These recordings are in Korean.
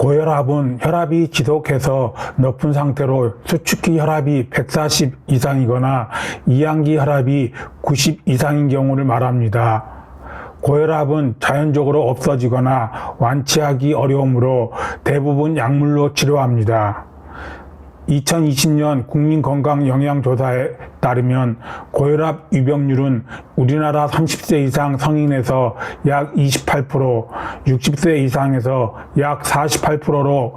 고혈압은 혈압이 지속해서 높은 상태로 수축기 혈압이 140 이상이거나 이항기 혈압이 90 이상인 경우를 말합니다. 고혈압은 자연적으로 없어지거나 완치하기 어려우므로 대부분 약물로 치료합니다. 2020년 국민건강영양조사에 따르면 고혈압 유병률은 우리나라 30세 이상 성인에서 약 28%, 60세 이상에서 약 48%로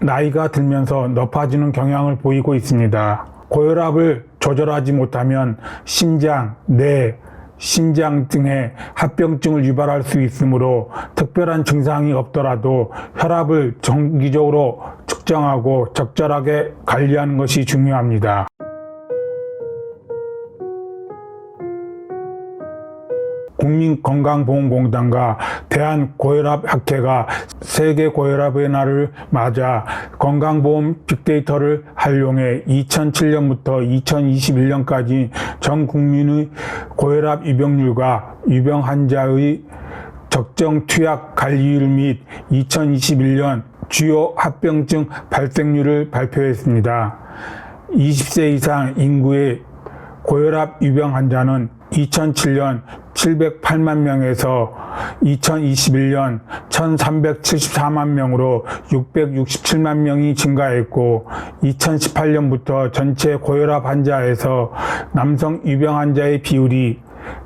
나이가 들면서 높아지는 경향을 보이고 있습니다. 고혈압을 조절하지 못하면 심장, 뇌, 심장 등의 합병증을 유발할 수 있으므로 특별한 증상이 없더라도 혈압을 정기적으로 측정하고 적절하게 관리하는 것이 중요합니다. 국민건강보험공단과 대한고혈압학회가 세계고혈압의 날을 맞아 건강보험 빅데이터를 활용해 2007년부터 2021년까지 전 국민의 고혈압 유병률과 유병 환자의 적정 투약 관리율 및 2021년 주요 합병증 발생률을 발표했습니다. 20세 이상 인구의 고혈압 유병 환자는 2007년 708만 명에서 2021년 1374만 명으로 667만 명이 증가했고 2018년부터 전체 고혈압 환자에서 남성 유병 환자의 비율이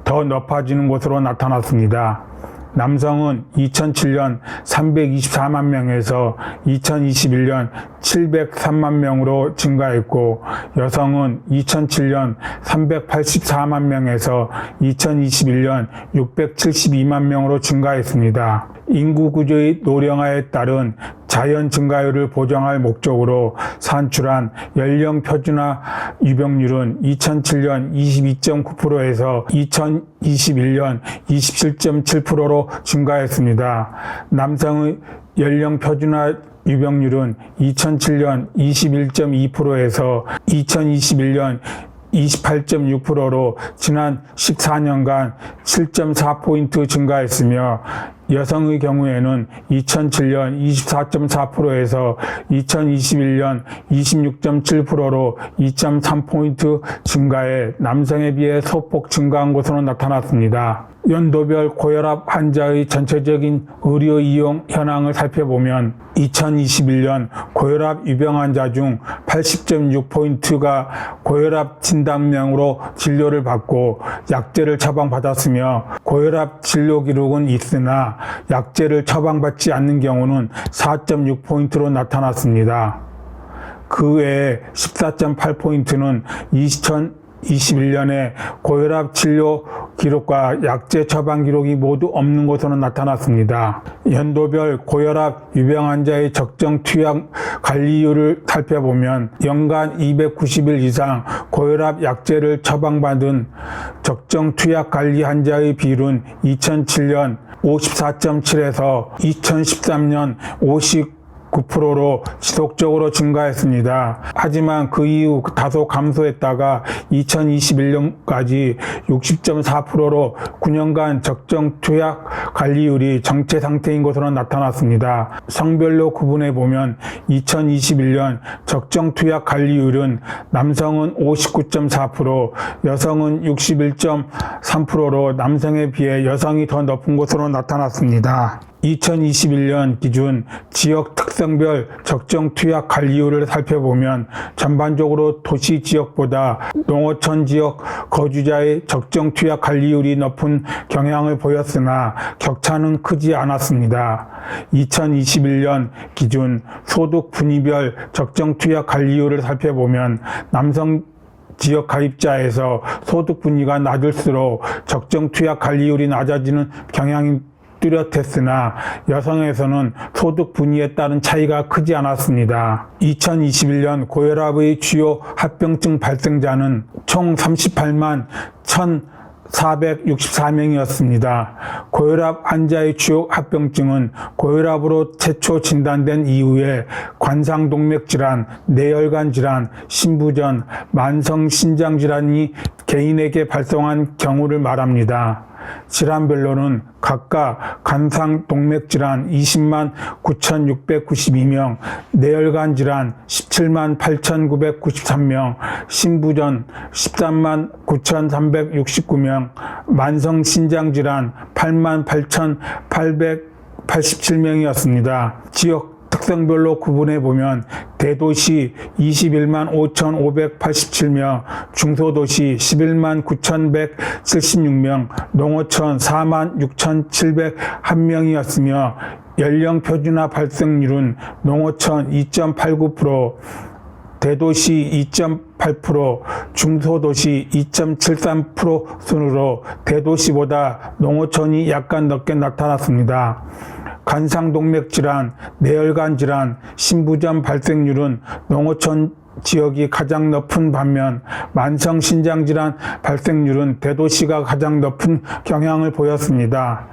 더 높아지는 것으로 나타났습니다. 남성은 2007년 324만 명에서 2021년 703만 명으로 증가했고 여성은 2007년 384만 명에서 2021년 672만 명으로 증가했습니다. 인구 구조의 노령화에 따른 자연 증가율을 보정할 목적으로 산출한 연령 표준화 유병률은 2007년 22.9%에서 2021년 27.7%로 증가했습니다. 남성의 연령 표준화 유병률은 2007년 21.2%에서 2021년 28.6%로 지난 14년간 7.4포인트 증가했으며 여성의 경우에는 2007년 24.4%에서 2021년 26.7%로 2.3포인트 증가해 남성에 비해 소폭 증가한 것으로 나타났습니다. 연도별 고혈압 환자의 전체적인 의료 이용 현황을 살펴보면 2021년 고혈압 유병 환자 중 80.6포인트가 고혈압 진단명으로 진료를 받고 약제를 처방받았으며 고혈압 진료 기록은 있으나 약제를 처방받지 않는 경우는 4.6포인트로 나타났습니다. 그 외에 14.8포인트는 2021년에 고혈압 진료 기록과 약제 처방 기록이 모두 없는 것으로 나타났습니다. 연도별 고혈압 유병 환자의 적정 투약 관리율을 살펴보면 연간 290일 이상 고혈압 약제를 처방받은 적정 투약 관리 환자의 비율은 2007년 54.7에서 2013년 59%로 지속적으로 증가했습니다. 하지만 그 이후 다소 감소했다가 2021년까지 60.4%로 9년간 적정 투약 관리율이 정체 상태인 것으로 나타났습니다. 성별로 구분해 보면 2021년 적정 투약 관리율은 남성은 59.4%, 여성은 61.3%로 남성에 비해 여성이 더 높은 것으로 나타났습니다. 2021년 기준 지역 특성별 적정 투약 관리율을 살펴보면 전반적으로 도시 지역보다 농어촌 지역 거주자의 적정 투약 관리율이 높은 경향을 보였으나 격차는 크지 않았습니다. 2021년 기준 소득 분위별 적정 투약 관리율을 살펴보면 남성 지역 가입자에서 소득 분위가 낮을수록 적정 투약 관리율이 낮아지는 경향이 뚜렷했으나 여성에서는 소득 분위에 따른 차이가 크지 않았습니다. 2021년 고혈압의 주요 합병증 발생자는 총 38만 1,464명이었습니다. 고혈압 환자의 주요 합병증은 고혈압으로 최초 진단된 이후에 관상동맥질환, 뇌혈관 질환, 신부전, 만성신장질환이 개인에게 발생한 경우를 말합니다. 질환별로는 각각 간상동맥 질환 20만 9,692명, 뇌혈관 질환 17만 8,993명, 신부전 13만 9,369명, 만성 신장 질환 8만 8,887명이었습니다. 지역 특성별로 구분해 보면 대도시 21만 5,587명, 중소도시 11만 9,176명, 농어촌 4만 6,701명이었으며 연령 표준화 발생률은 농어촌 2.89%, 대도시 2.8%, 중소도시 2.73% 순으로 대도시보다 농어촌이 약간 높게 나타났습니다. 간상동맥 질환, 뇌혈관 질환, 신부전 발생률은 농어촌 지역이 가장 높은 반면 만성신장 질환 발생률은 대도시가 가장 높은 경향을 보였습니다.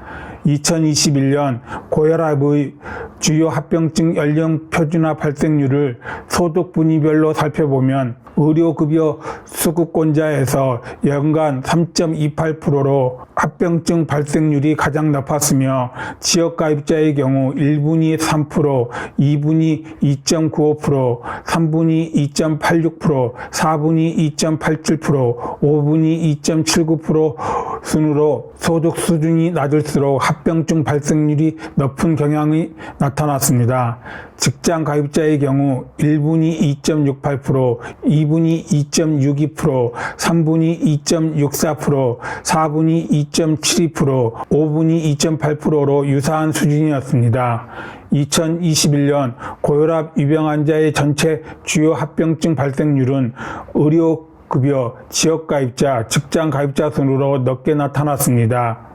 2021년 고혈압의 주요 합병증 연령 표준화 발생률을 소득 분위별로 살펴보면 의료급여 수급권자에서 연간 3.28%로 합병증 발생률이 가장 높았으며 지역가입자의 경우 1분이 3%, 2분이 2.95%, 3분이 2.86%, 4분이 2.87%, 5분이 2.79% 순으로 소득 수준이 낮을수록 합병증 발생률이 높은 경향이 나타났습니다. 직장 가입자의 경우 1분이 2.68%, 2분이 2.62%, 3분이 2.64%, 4분이 2.72%, 5분이 2.8%로 유사한 수준이었습니다. 2021년 고혈압 유병 환자의 전체 주요 합병증 발생률은 의료급여, 지역가입자, 직장가입자 순으로 높게 나타났습니다.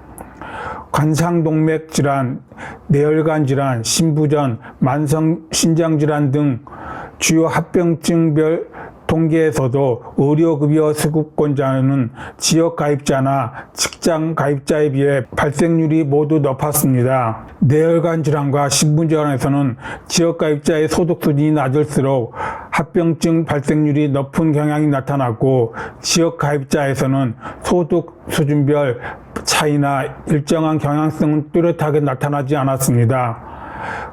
관상동맥 질환, 뇌혈관 질환, 신부전, 만성신장질환 등 주요 합병증별 통계에서도 의료급여 수급권자는 지역가입자나 직장가입자에 비해 발생률이 모두 높았습니다. 뇌혈관 질환과 신부전에서는 지역가입자의 소득 수준이 낮을수록 합병증 발생률이 높은 경향이 나타났고 지역가입자에서는 소득 수준별 차이나 일정한 경향성은 뚜렷하게 나타나지 않았습니다.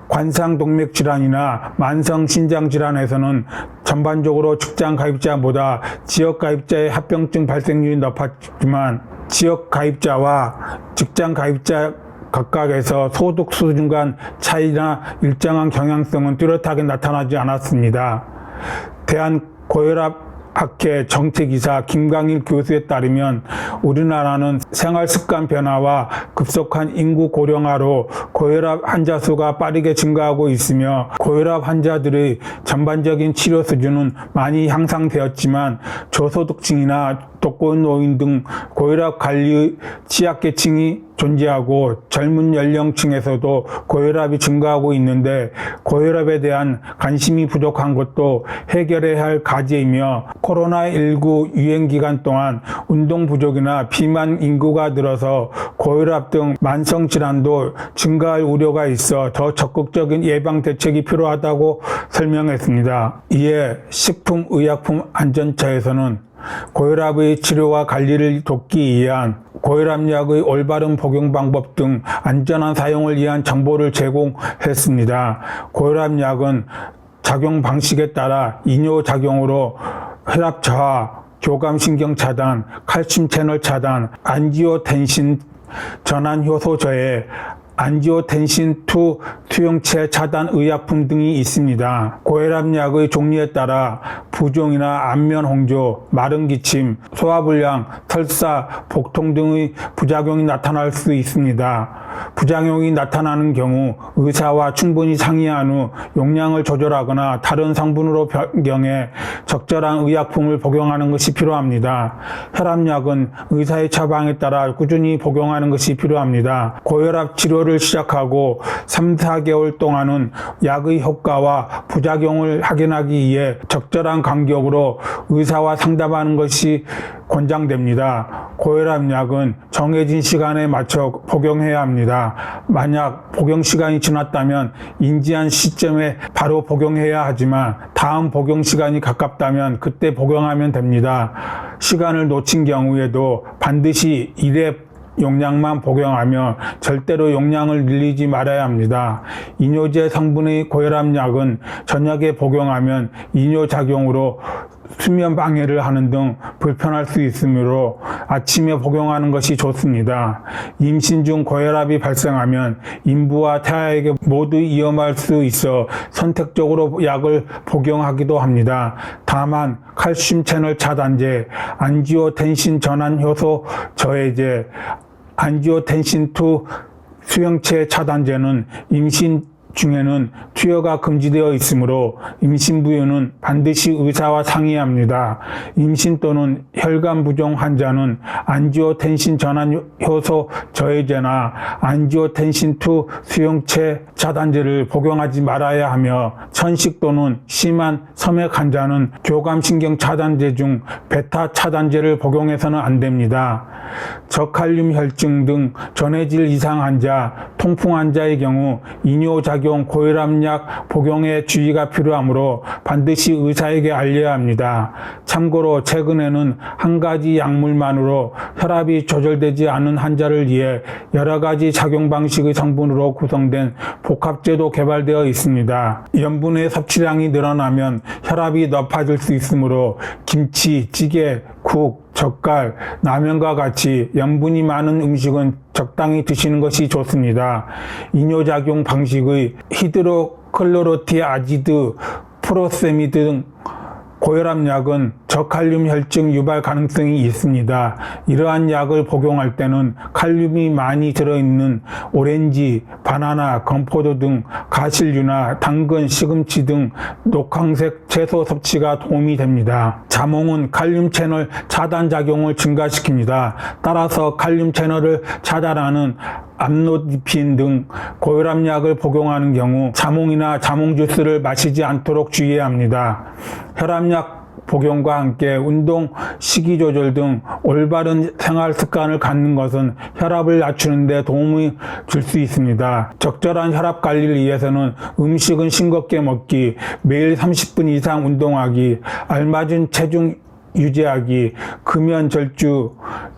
관상동맥 질환이나 만성신장 질환에서는 전반적으로 직장가입자보다 지역가입자의 합병증 발생률이 높았지만 지역가입자와 직장가입자 각각에서 소득 수준 간 차이나 일정한 경향성은 뚜렷하게 나타나지 않았습니다. 대한고혈압학회 정책이사 김광일 교수에 따르면 우리나라는 생활습관 변화와 급속한 인구 고령화로 고혈압 환자 수가 빠르게 증가하고 있으며 고혈압 환자들의 전반적인 치료 수준은 많이 향상되었지만 저소득층이나 독거노인 노인 등 고혈압 관리 취약계층이 존재하고 젊은 연령층에서도 고혈압이 증가하고 있는데 고혈압에 대한 관심이 부족한 것도 해결해야 할 과제이며 코로나19 유행 기간 동안 운동 부족이나 비만 인구가 늘어서 고혈압 등 만성 질환도 증가할 우려가 있어 더 적극적인 예방 대책이 필요하다고 설명했습니다. 이에 식품의약품안전처에서는 고혈압의 치료와 관리를 돕기 위한 고혈압약의 올바른 복용 방법 등 안전한 사용을 위한 정보를 제공했습니다. 고혈압약은 작용 방식에 따라 이뇨작용으로 혈압 저하, 교감신경 차단, 칼슘 채널 차단, 안지오텐신 전환 효소 저해, 안지오텐신2 수용체 차단 의약품 등이 있습니다. 고혈압약의 종류에 따라 부종이나 안면 홍조, 마른 기침, 소화불량, 설사, 복통 등의 부작용이 나타날 수 있습니다. 부작용이 나타나는 경우 의사와 충분히 상의한 후 용량을 조절하거나 다른 성분으로 변경해 적절한 의약품을 복용하는 것이 필요합니다. 혈압약은 의사의 처방에 따라 꾸준히 복용하는 것이 필요합니다. 고혈압 치료를 시작하고 3, 4개월 동안은 약의 효과와 부작용을 확인하기 위해 적절한 간격으로 의사와 상담하는 것이 권장됩니다. 고혈압약은 정해진 시간에 맞춰 복용해야 합니다. 만약 복용 시간이 지났다면 인지한 시점에 바로 복용해야 하지만 다음 복용 시간이 가깝다면 그때 복용하면 됩니다. 시간을 놓친 경우에도 반드시 1회 용량만 복용하며 절대로 용량을 늘리지 말아야 합니다. 이뇨제 성분의 고혈압약은 저녁에 복용하면 이뇨작용으로 수면 방해를 하는 등 불편할 수 있으므로 아침에 복용하는 것이 좋습니다. 임신 중 고혈압이 발생하면 인부와 태아에게 모두 위험할 수 있어 선택적으로 약을 복용하기도 합니다. 다만 칼슘 채널 차단제, 안지오텐신 전환 효소 저해제, 안지오텐신2 수용체 차단제는 임신 중에는 투여가 금지되어 있으므로 임신부에는 반드시 의사와 상의합니다. 임신 또는 혈관 부종 환자는 안지오텐신 전환 효소 저해제나 안지오텐신2 수용체 차단제를 복용하지 말아야 하며 천식 또는 심한 섬액 환자는 교감신경 차단제 중 베타 차단제를 복용해서는 안 됩니다. 저칼륨 혈증 등 전해질 이상 환자, 통풍 환자의 경우 이뇨작용 고혈압약 복용에 주의가 필요하므로 반드시 의사에게 알려야 합니다. 참고로 최근에는 한 가지 약물만으로 혈압이 조절되지 않은 환자를 위해 여러 가지 작용 방식의 성분으로 구성된 복합제도 개발되어 있습니다. 염분의 섭취량이 늘어나면 혈압이 높아질 수 있으므로 김치, 찌개, 국, 젓갈, 라면과 같이 염분이 많은 음식은 적당히 드시는 것이 좋습니다. 이뇨작용 방식의 히드로클로로티아지드, 프로세미드 등 고혈압약은 저칼륨 혈증 유발 가능성이 있습니다. 이러한 약을 복용할 때는 칼륨이 많이 들어있는 오렌지, 바나나, 건포도 등 가실류나 당근, 시금치 등 녹황색 채소 섭취가 도움이 됩니다. 자몽은 칼륨 채널 차단 작용을 증가시킵니다. 따라서 칼륨 채널을 차단하는 암로디핀 등 고혈압약을 복용하는 경우 자몽이나 자몽 주스를 마시지 않도록 주의해야 합니다. 혈압약 복용과 함께 운동, 식이 조절 등 올바른 생활 습관을 갖는 것은 혈압을 낮추는 데 도움이 줄 수 있습니다. 적절한 혈압 관리를 위해서는 음식은 싱겁게 먹기, 매일 30분 이상 운동하기, 알맞은 체중 유지하기, 금연 절주,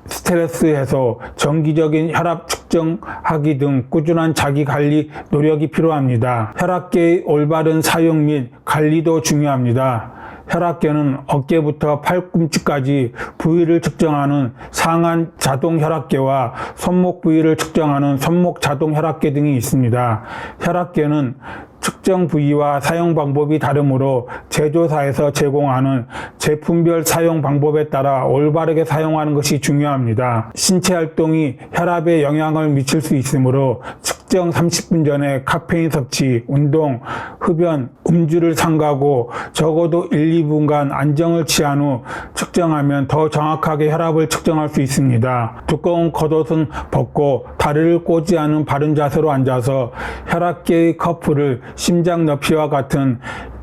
스트레스 해소, 정기적인 혈압 측정하기 등 꾸준한 자기 관리 노력이 필요합니다. 혈압계의 올바른 사용 및 관리도 중요합니다. 혈압계는 어깨부터 팔꿈치까지 부위를 측정하는 상한 자동 혈압계와 손목 부위를 측정하는 손목 자동 혈압계 등이 있습니다. 혈압계는 측정 부위와 사용 방법이 다르므로 제조사에서 제공하는 제품별 사용 방법에 따라 올바르게 사용하는 것이 중요합니다. 신체 활동이 혈압에 영향을 미칠 수 있으므로 측정 30분 전에 카페인 섭취, 운동, 흡연, 음주를 삼가고 적어도 1, 2분간 안정을 취한 후 측정하면 더 정확하게 혈압을 측정할 수 있습니다. 두꺼운 겉옷은 벗고 다리를 꼬지 않은 바른 자세로 앉아서 혈압계의 커프를 심장 높이와 같은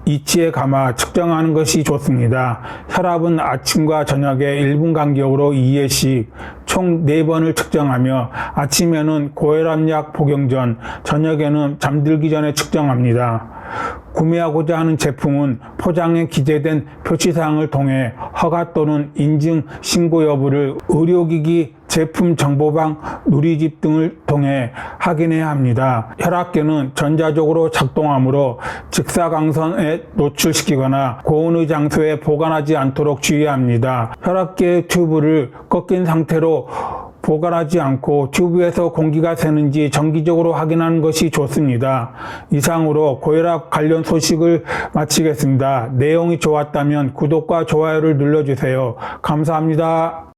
이치에 감아 측정하는 것이 좋습니다. 혈압은 아침과 저녁에 1분 간격으로 2회씩 총 4번을 측정하며 아침에는 고혈압약 복용 전, 저녁에는 잠들기 전에 측정합니다. 구매하고자 하는 제품은 포장에 기재된 표시사항을 통해 허가 또는 인증 신고 여부를 의료기기 제품 정보방 누리집 등을 통해 확인해야 합니다. 혈압계는 전자적으로 작동하므로 직사광선에 노출시키거나 고온의 장소에 보관하지 않도록 주의해야 합니다. 혈압계 튜브를 꺾인 상태로 보관하지 않고 튜브에서 공기가 새는지 정기적으로 확인하는 것이 좋습니다. 이상으로 고혈압 관련 소식을 마치겠습니다. 내용이 좋았다면 구독과 좋아요를 눌러주세요. 감사합니다.